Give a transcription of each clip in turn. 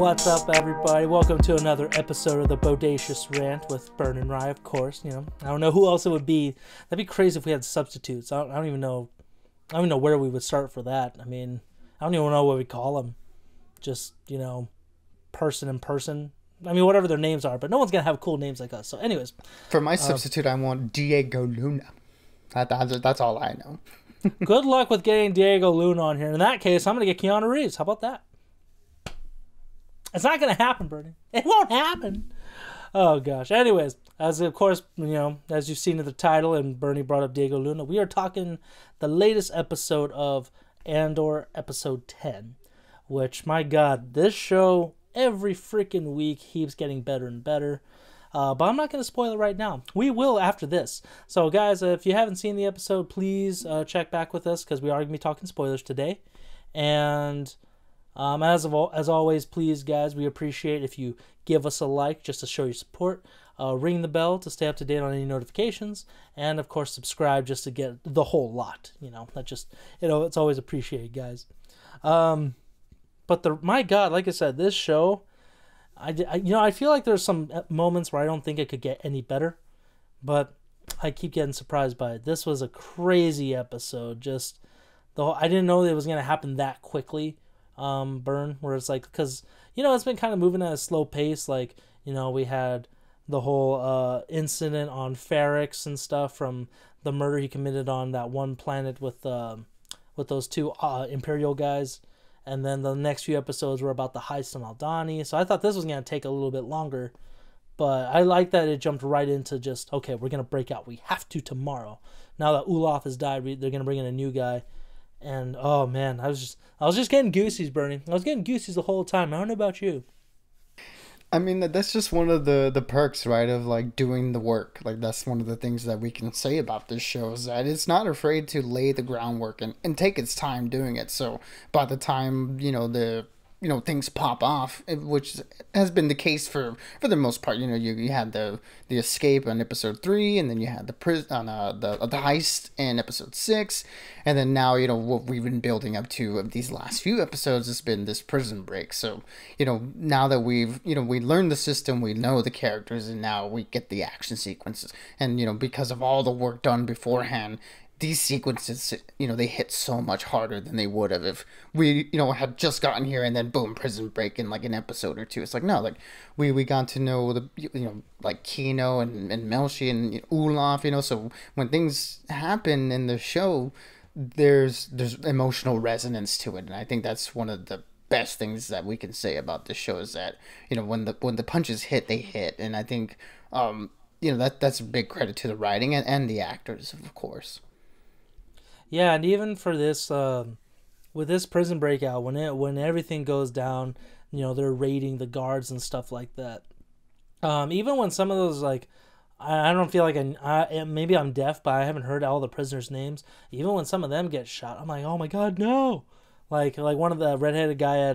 What's up, everybody? Welcome to another episode of the Bodacious Rant with Burn and Rye, of course. You know, I don't know who else it would be. That'd be crazy if we had substitutes. I don't even know. I don't even know where we would start for that. I mean, I don't even know what we call them. Just, you know, person in person. I mean, whatever their names are, but no one's gonna have cool names like us. So, anyways, for my substitute, I want Diego Luna. That's all I know. Good luck with getting Diego Luna on here. In that case, I'm gonna get Keanu Reeves. How about that? It's not going to happen, Bernie. It won't happen. Oh, gosh. Anyways, as of course, you know, as you've seen in the title, and Bernie brought up Diego Luna, we are talking the latest episode of Andor, episode 10, which, my God, this show every freaking week keeps getting better and better. But I'm not going to spoil it right now. We will after this. So, guys, if you haven't seen the episode, please check back with us because we are going to be talking spoilers today. And as always, please, guys, we appreciate if you give us a like just to show your support. Ring the bell to stay up to date on any notifications, and of course, subscribe just to get the whole lot. You know, that just it's always appreciated, guys. But my God, like I said, this show, I feel like there's some moments where I don't think it could get any better, but I keep getting surprised by it. This was a crazy episode. Just I didn't know it was gonna happen that quickly. Burn, where it's like, because it's been kind of moving at a slow pace. Like, we had the whole incident on Ferrix and stuff from the murder he committed on that one planet with those two Imperial guys, and then the next few episodes were about the heist on Aldani. So I thought this was gonna take a little bit longer, but I like that it jumped right into just, okay, we're gonna break out. We have to tomorrow. Now that Olaf has died, they're gonna bring in a new guy. And oh man, I was just getting goosies, Bernie. I was getting goosies the whole time. I don't know about you. I mean, that's just one of the perks, right, of like doing the work. Like, that's one of the things that we can say about this show, is that it's not afraid to lay the groundwork and take its time doing it. So by the time things pop off, which has been the case for the most part. You had the escape on episode 3, and then you had the heist in episode 6, and then now what we've been building up to these last few episodes has been this prison break. So now that we learned the system, we know the characters, and now we get the action sequences, and because of all the work done beforehand, these sequences, they hit so much harder than they would have if we, had just gotten here and then boom, prison break in like an episode or two. It's like, no, like we got to know like Kino and Melshi and Olaf, so when things happen in the show, there's emotional resonance to it. And I think that's one of the best things that we can say about this show, is that, when the punches hit, they hit. And I think, that's a big credit to the writing and the actors, of course. Yeah, and even for this, with this prison breakout, when everything goes down, they're raiding the guards and stuff like that. Even when some of those, like, I don't feel like maybe I'm deaf, but I haven't heard all the prisoners' names. Even when some of them get shot, I'm like, oh my God, no! Like one of the redheaded guy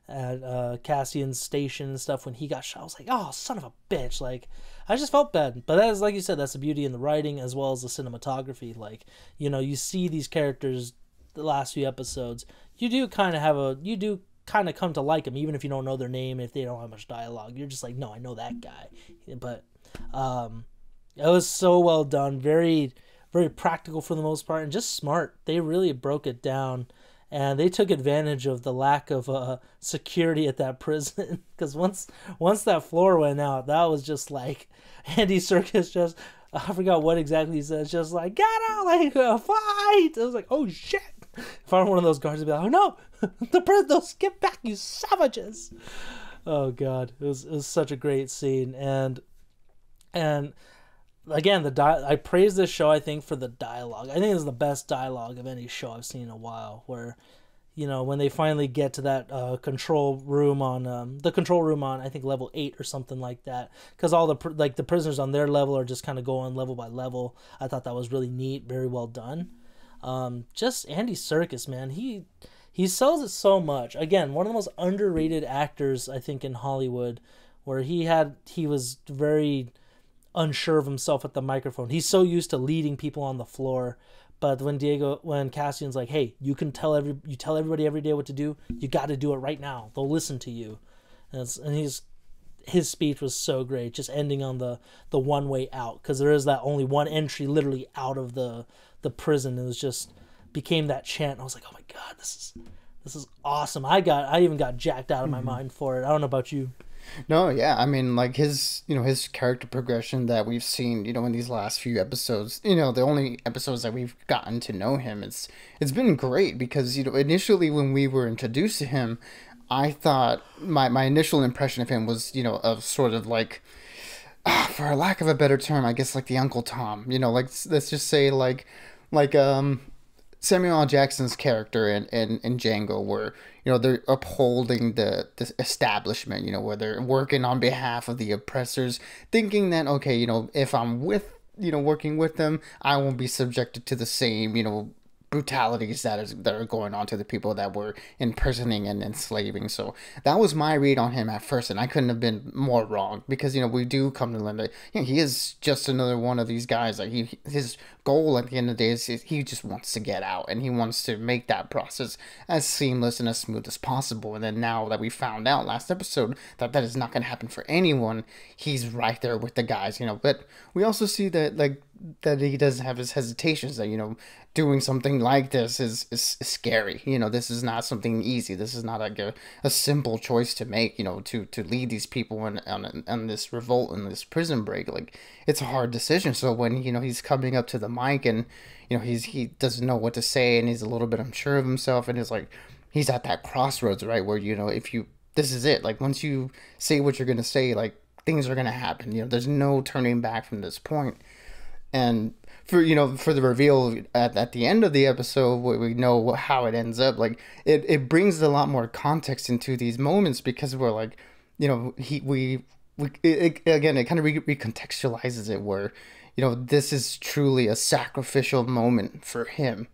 at Cassian's station and stuff, when he got shot, I was like, oh, son of a bitch! Like, I just felt bad. But that's, like you said, that's the beauty in the writing as well as the cinematography. Like, you see these characters the last few episodes, you do kind of come to like them, even if you don't know their name, if they don't have much dialogue. You're just like, no, I know that guy. But it was so well done, very, very practical for the most part, and just smart. They really broke it down. And they took advantage of the lack of security at that prison, because once that floor went out, that was just like Andy Serkis just, I forgot what exactly he says, just like, get out, like, fight. I was like, oh shit. If I'm one of those guards, I'd be like, oh no, the prisoners, get back, you savages. Oh God, it was such a great scene. And again, I praise this show, I think, for the dialogue. I think it's the best dialogue of any show I've seen in a while, where, when they finally get to that control room on, I think, level 8 or something like that, because all the prisoners on their level are just kind of going level by level. I thought that was really neat, very well done. Just Andy Serkis, man, he sells it so much. Again, one of the most underrated actors, I think, in Hollywood, where he was very unsure of himself at the microphone. He's so used to leading people on the floor, but when Cassian's like, hey, you tell everybody every day what to do, you got to do it right now, they'll listen to you. And his speech was so great, just ending on the one way out, because there is that only one entry literally out of the prison. It was just became that chant. I was like, oh my god, this is awesome. I even got jacked out of my mind for it. I don't know about you. No, yeah, I mean, like his, his character progression that we've seen, in these last few episodes, the only episodes that we've gotten to know him, it's been great because, initially when we were introduced to him, I thought my initial impression of him was, of sort of like, for a lack of a better term, I guess like the Uncle Tom, like let's just say like Samuel L. Jackson's character in Django, where they're upholding the establishment, where they're working on behalf of the oppressors, thinking that okay, if I'm with working with them, I won't be subjected to the same brutalities that are going on to the people that were imprisoning and enslaving. So that was my read on him at first, and I couldn't have been more wrong because we do come to learn that he is just another one of these guys. Like his goal at the end of the day is he just wants to get out, and he wants to make that process as seamless and as smooth as possible. And then now that we found out last episode that that is not going to happen for anyone, he's right there with the guys. But we also see that that he does have his hesitations, that doing something like this is scary. This is not something easy. This is not like a simple choice to make, to lead these people on this revolt and this prison break. Like, it's a hard decision. So when, he's coming up to the mic and, he doesn't know what to say and he's a little bit unsure of himself, and it's like, he's at that crossroads, right? Where, this is it. Like, once you say what you're going to say, like, things are going to happen. There's no turning back from this point. And for the reveal at the end of the episode, where we know how it ends up, like it brings a lot more context into these moments, because we're like, again, it kind of recontextualizes it, where this is truly a sacrificial moment for him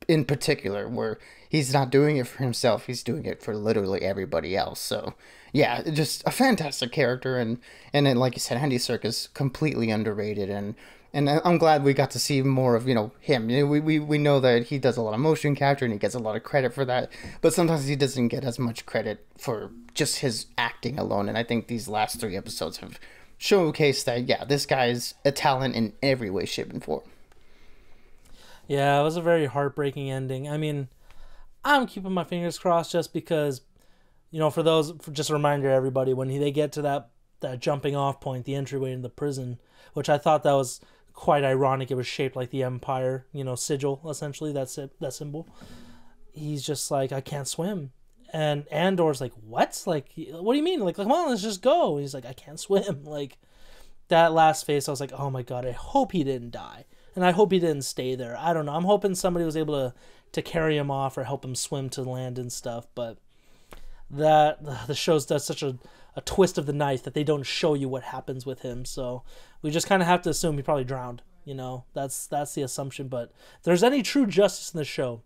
in particular, where he's not doing it for himself, he's doing it for literally everybody else. So yeah, just a fantastic character, and then, like you said, Andy Serkis completely underrated, and I'm glad we got to see more of him. We know that he does a lot of motion capture and he gets a lot of credit for that, but sometimes he doesn't get as much credit for just his acting alone. And I think these last 3 episodes have showcased that this guy's a talent in every way, shape, and form. Yeah, it was a very heartbreaking ending. I mean, I'm keeping my fingers crossed just because, for just a reminder to everybody, when they get to that jumping off point, the entryway into the prison, which I thought that was quite ironic. It was shaped like the Empire, sigil, essentially, that's it, that symbol. He's just like, I can't swim. And Andor's like, what? Like, what do you mean? Like, come on, let's just go. He's like, I can't swim. Like, that last face, I was like, oh my god, I hope he didn't die. And I hope he didn't stay there. I don't know. I'm hoping somebody was able to carry him off or help him swim to land and stuff. But the show does such a twist of the knife that they don't show you what happens with him. So we just kind of have to assume he probably drowned. That's the assumption. But if there's any true justice in the show,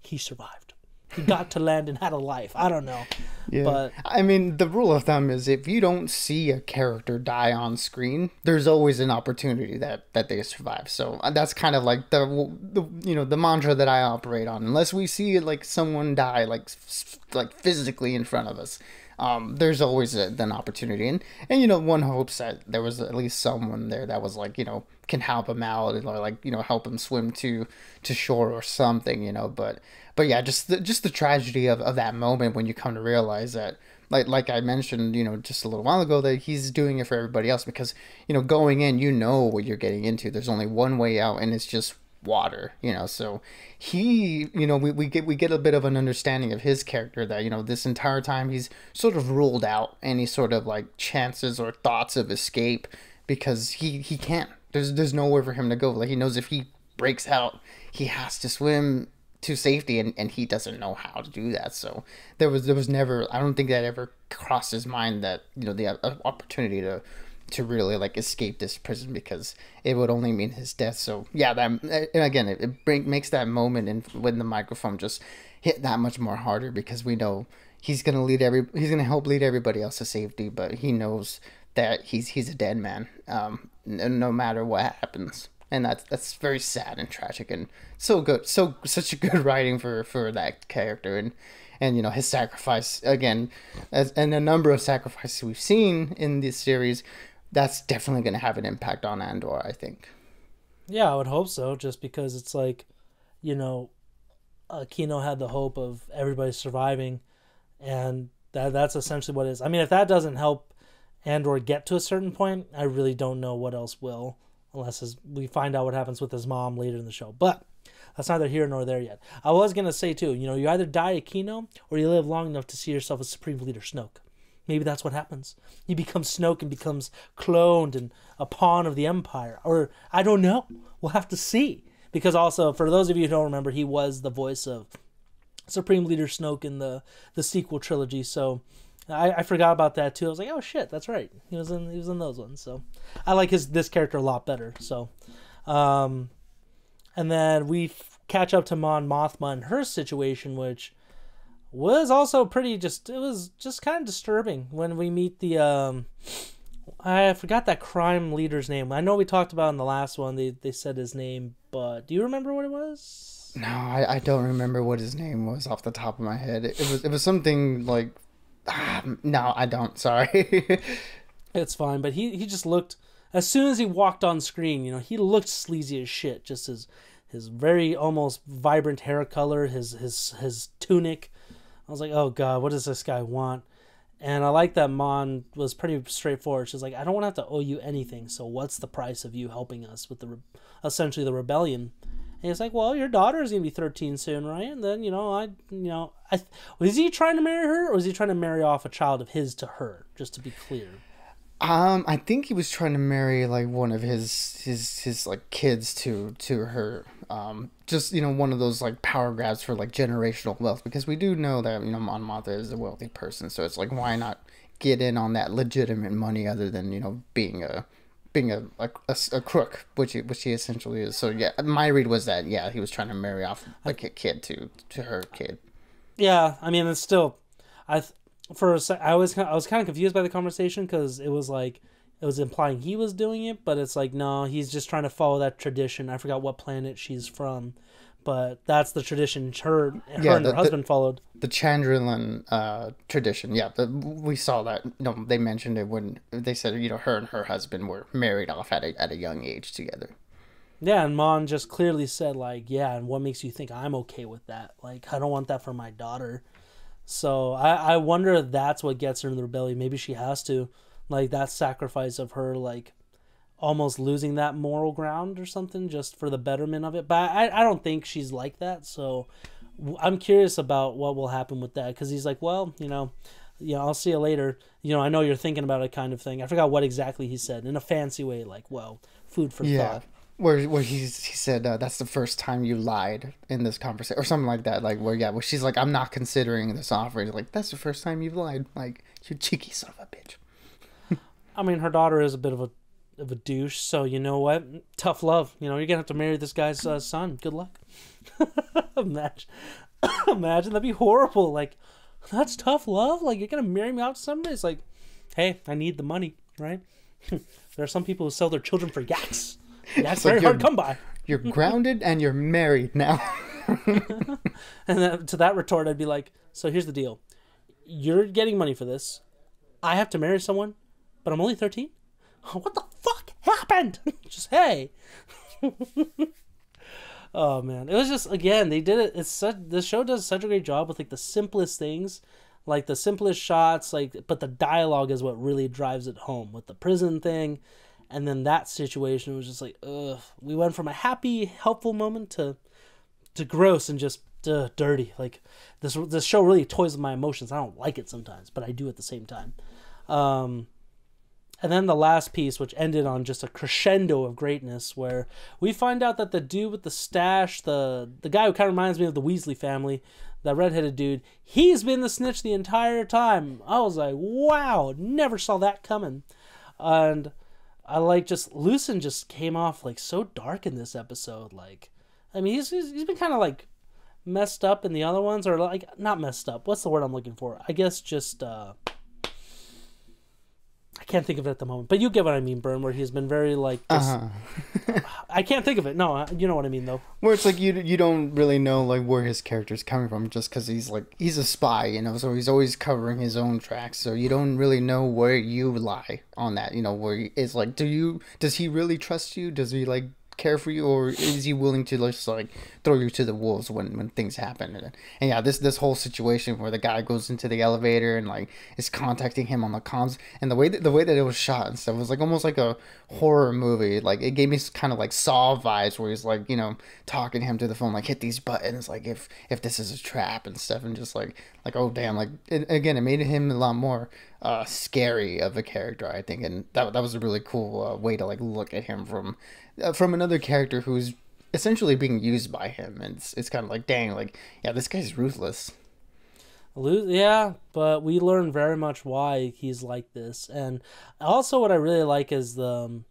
he survived. He got to land and had a life. I don't know. Yeah. But I mean, the rule of thumb is if you don't see a character die on screen, there's always an opportunity that they survive. So that's kind of like the mantra that I operate on. Unless we see like someone die like physically in front of us, there's always an opportunity, and one hopes that there was at least someone there that was like can help him out, or like help him swim to shore or something, but yeah, just the tragedy of that moment when you come to realize that, like I mentioned just a little while ago, that he's doing it for everybody else, because going in, what you're getting into. There's only one way out, and it's just water, so he, we get a bit of an understanding of his character, that this entire time he's sort of ruled out any sort of like chances or thoughts of escape, because he can't. There's nowhere for him to go. Like, he knows if he breaks out, he has to swim to safety, and he doesn't know how to do that. So there was never, I don't think that ever crossed his mind that the opportunity to really like escape this prison, because it would only mean his death. So yeah, that, and again, makes that moment and when the microphone just hit that much more harder, because we know he's gonna help lead everybody else to safety, but he knows that he's a dead man, no matter what happens. and that's very sad and tragic and so good, such a good writing for that character and his sacrifice again, and a number of sacrifices we've seen in this series. That's definitely going to have an impact on Andor, I think. Yeah, I would hope so, just because it's like, you know, Kino had the hope of everybody surviving, and that's essentially what it is. I mean, if that doesn't help Andor get to a certain point, I really don't know what else will, unless we find out what happens with his mom later in the show. But that's neither here nor there yet. I was going to say, too, you either die a Kino, or you live long enough to see yourself as Supreme Leader Snoke. Maybe that's what happens. He becomes Snoke and becomes cloned and a pawn of the Empire. Or, I don't know. We'll have to see. Because also, for those of you who don't remember, he was the voice of Supreme Leader Snoke in the sequel trilogy. So, I forgot about that too. I was like, oh shit, that's right. He was in those ones. So, I like this character a lot better. So, and then we catch up to Mon Mothma and her situation, which was also pretty it was just kind of disturbing when we meet the I forgot that crime leader's name. I know we talked about in the last one, they said his name, but do you remember what it was? No, I don't remember what his name was off the top of my head. It was something like no, I don't, sorry. It's fine, but he just looked, as soon as he walked on screen, he looked sleazy as shit. Just his very almost vibrant hair color, his tunic. I was like, oh god, what does this guy want? And I like that Mon was pretty straightforward. She's like, I don't want to have to owe you anything, so what's the price of you helping us with essentially the rebellion? And he's like, well, your daughter is going to be 13 soon, right? And then, was he trying to marry her, or was he trying to marry off a child of his to her, just to be clear? I think he was trying to marry like one of his like kids to her. Just one of those like power grabs for like generational wealth, because we do know that Mon Mothma is a wealthy person, so it's like, why not get in on that legitimate money other than being a crook, which he essentially is. So yeah, my read was that he was trying to marry off like a kid to her kid. Yeah, I mean, it's still, I was kind of confused by the conversation, because it was implying he was doing it, but it's like, no, he's just trying to follow that tradition. I forgot what planet she's from, but that's the tradition her and her husband followed. The Chandrilan tradition. Yeah, we saw that. They mentioned it when they said her and her husband were married off at a young age together. Yeah, and Mon just clearly said like, yeah, and what makes you think I'm okay with that? Like, I don't want that for my daughter. So I wonder if that's what gets her in the rebellion. Maybe she has to, like, that sacrifice of her, like, almost losing that moral ground or something just for the betterment of it. But I don't think she's like that. So I'm curious about what will happen with that, because he's like, well, I'll see you later. I know you're thinking about it, kind of thing. I forgot what exactly he said in a fancy way, like, well, food for thought. Where he said that's the first time you lied in this conversation or something like that, like where she's like, I'm not considering this offer. He's like, that's the first time you've lied, like, you cheeky son of a bitch. I mean, her daughter is a bit of a douche, so you know what, tough love. You're gonna have to marry this guy's son. Good luck. Imagine, that'd be horrible. Like, that's tough love. Like, you're gonna marry me out to somebody. It's like, hey, I need the money, right? There are some people who sell their children for yaks. That's very hard to come by. You're grounded and you're married now. And then, to that retort, I'd be like, so here's the deal. You're getting money for this. I have to marry someone, but I'm only 13? What the fuck happened? Just, hey. Oh, man. It was just, again, they did it. This show does such a great job with, like, the simplest things. Like, the simplest shots, like, but the dialogue is what really drives it home. With the prison thing. And then that situation was just like, ugh. We went from a happy, helpful moment to gross and just dirty. Like, this show really toys with my emotions. I don't like it sometimes, but I do at the same time. And then the last piece, which ended on just a crescendo of greatness, where we find out that the dude with the stash, the guy who kind of reminds me of the Weasley family, that redheaded dude, he's been the snitch the entire time. I was like, wow, never saw that coming. And I like, just Lucen just came off like so dark in this episode. Like, I mean, he's been kind of like messed up in the other ones, or like, not messed up. What's the word I'm looking for? I guess just I can't think of it at the moment, but you get what I mean, Byrne, where he's been very like just, I can't think of it. No, you know what I mean though. Where it's like you don't really know like where his character's coming from just because he's a spy, you know, so he's always covering his own tracks, so you don't really know where you lie on that, you know, where it's like does he really trust you? Does he like care for you, or is he willing to just like throw you to the wolves when things happen? And yeah, this whole situation where the guy goes into the elevator and like is contacting him on the comms, and the way that it was shot and stuff was like almost like a horror movie. Like it gave me kind of like Saw vibes, where he's like, you know, talking to him through the phone, like hit these buttons, like if this is a trap and stuff, and just like oh damn, like again, it made him a lot more scary of a character, I think, and that was a really cool way to like look at him from another character who's essentially being used by him, and it's kind of like, dang, like, yeah, this guy's ruthless. Yeah, but we learn very much why he's like this, and also what I really like is the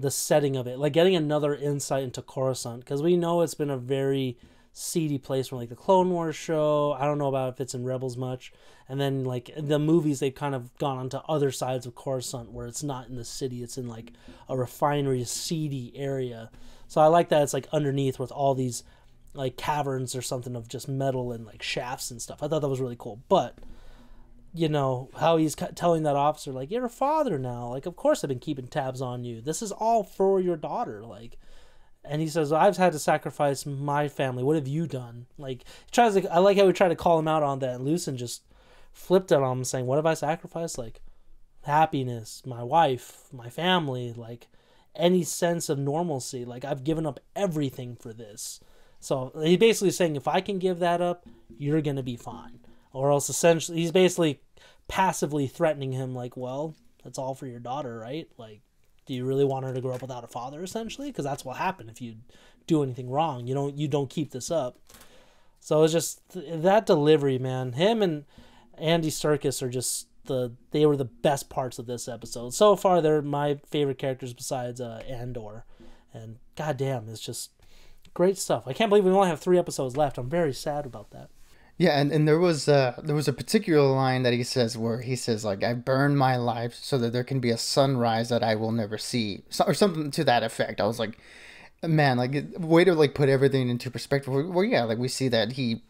setting of it, like getting another insight into Coruscant, because we know it's been a very seedy place from like the Clone Wars show. I don't know about if it's in Rebels much, and then like the movies they've kind of gone onto other sides of Coruscant where it's not in the city, it's in like a refinery, seedy area. So I like that it's like underneath with all these like caverns or something of just metal and like shafts and stuff. I thought that was really cool. But you know how he's telling that officer like, you're a father now, like of course I've been keeping tabs on you, this is all for your daughter, like. And he says, I've had to sacrifice my family, what have you done? Like he tries to, I like how we try to call him out on that, and Lucen just flipped it on him saying, what have I sacrificed? Like happiness, my wife, my family, like any sense of normalcy, like I've given up everything for this. So he's basically saying, if I can give that up, you're gonna be fine. Or else essentially he's basically passively threatening him like, well, that's all for your daughter, right? Like, do you really want her to grow up without a father, essentially? Because that's what happened if you do anything wrong. You don't keep this up. So it's just that delivery, man. Him and Andy Serkis are just they were the best parts of this episode so far. They're my favorite characters besides Andor, and goddamn, it's just great stuff. I can't believe we only have 3 episodes left. I'm very sad about that. Yeah, and there was a particular line that he says where he says like, I burn my life so that there can be a sunrise that I will never see, or something to that effect. I was like, man, like way to like put everything into perspective. Well, yeah, like we see that he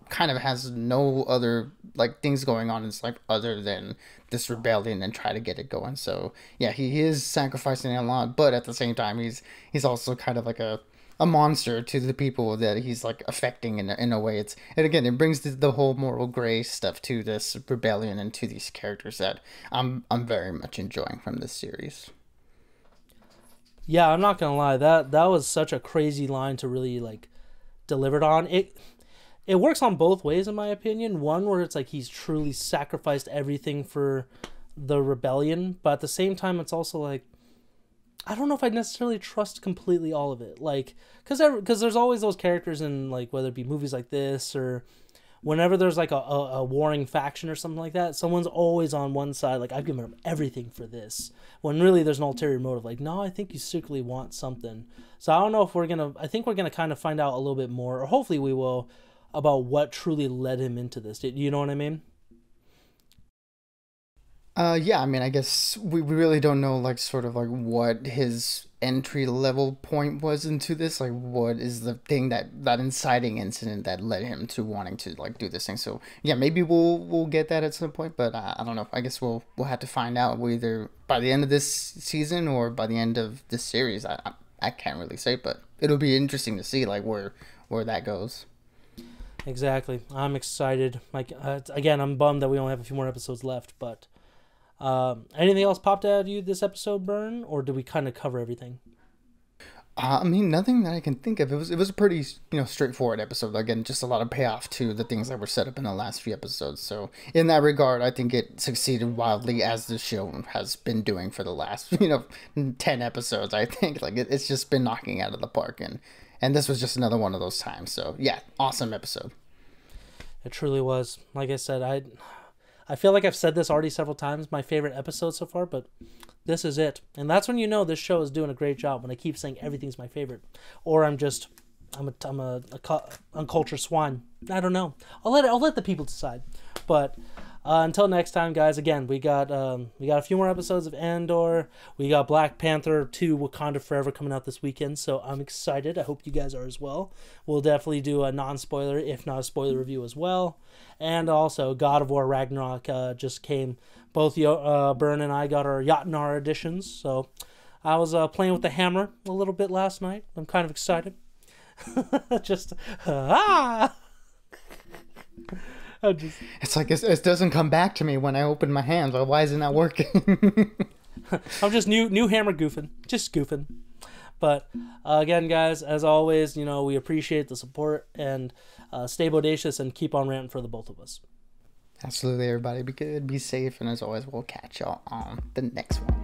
kind of has no other like things going on in his life other than this rebellion and try to get it going. So yeah, he is sacrificing a lot, but at the same time, he's also kind of like a monster to the people that he's like affecting in a way. And again, it brings the whole moral gray stuff to this rebellion and to these characters that I'm very much enjoying from this series. Yeah, I'm not gonna lie, that was such a crazy line to really like delivered on. It works on both ways in my opinion. One where it's like he's truly sacrificed everything for the rebellion, but at the same time it's also like, I don't know if I necessarily trust completely all of it. Like, because there's always those characters in, like, whether it be movies like this or whenever there's, like, a warring faction or something like that, someone's always on one side, like, I've given up everything for this. When really there's an ulterior motive. Like, no, I think you secretly want something. So I don't know if I think we're going to kind of find out a little bit more, or hopefully we will, about what truly led him into this. You know what I mean? Yeah, I mean, I guess we really don't know, like, sort of, like, what his entry level point was into this. Like, what is the thing that inciting incident that led him to wanting to, like, do this thing. So, yeah, maybe we'll get that at some point, but I don't know. I guess we'll have to find out either by the end of this season or by the end of this series. I can't really say, but it'll be interesting to see, like, where that goes. Exactly. I'm excited. Like, again, I'm bummed that we only have a few more episodes left, but... anything else popped out at you this episode, Byrne, or did we kind of cover everything? I mean, nothing that I can think of. It was a pretty, straightforward episode. Again, just a lot of payoff to the things that were set up in the last few episodes. So in that regard, I think it succeeded wildly, as the show has been doing for the last, 10 episodes. I think like it's just been knocking out of the park, and this was just another one of those times. So yeah, awesome episode. It truly was. Like I said, I feel like I've said this already several times, my favorite episode so far, but this is it. And that's when you know this show is doing a great job, when I keep saying everything's my favorite. Or I'm a uncultured swine. I don't know. I'll let the people decide. But Until next time, guys. Again, we got a few more episodes of Andor. We got Black Panther 2: Wakanda Forever coming out this weekend, so I'm excited. I hope you guys are as well. We'll definitely do a non-spoiler, if not a spoiler review as well. And also, God of War Ragnarok just came. Both Bern and I got our Jotnar editions, so I was playing with the hammer a little bit last night. I'm kind of excited. Just It's like it doesn't come back to me when I open my hands. Well, why isn't that working? I'm just new hammer goofing, just goofing. But again, guys, as always, we appreciate the support, and stay bodacious and keep on ranting for the both of us. Absolutely, everybody. Be good, be safe, and as always, we'll catch y'all on the next one.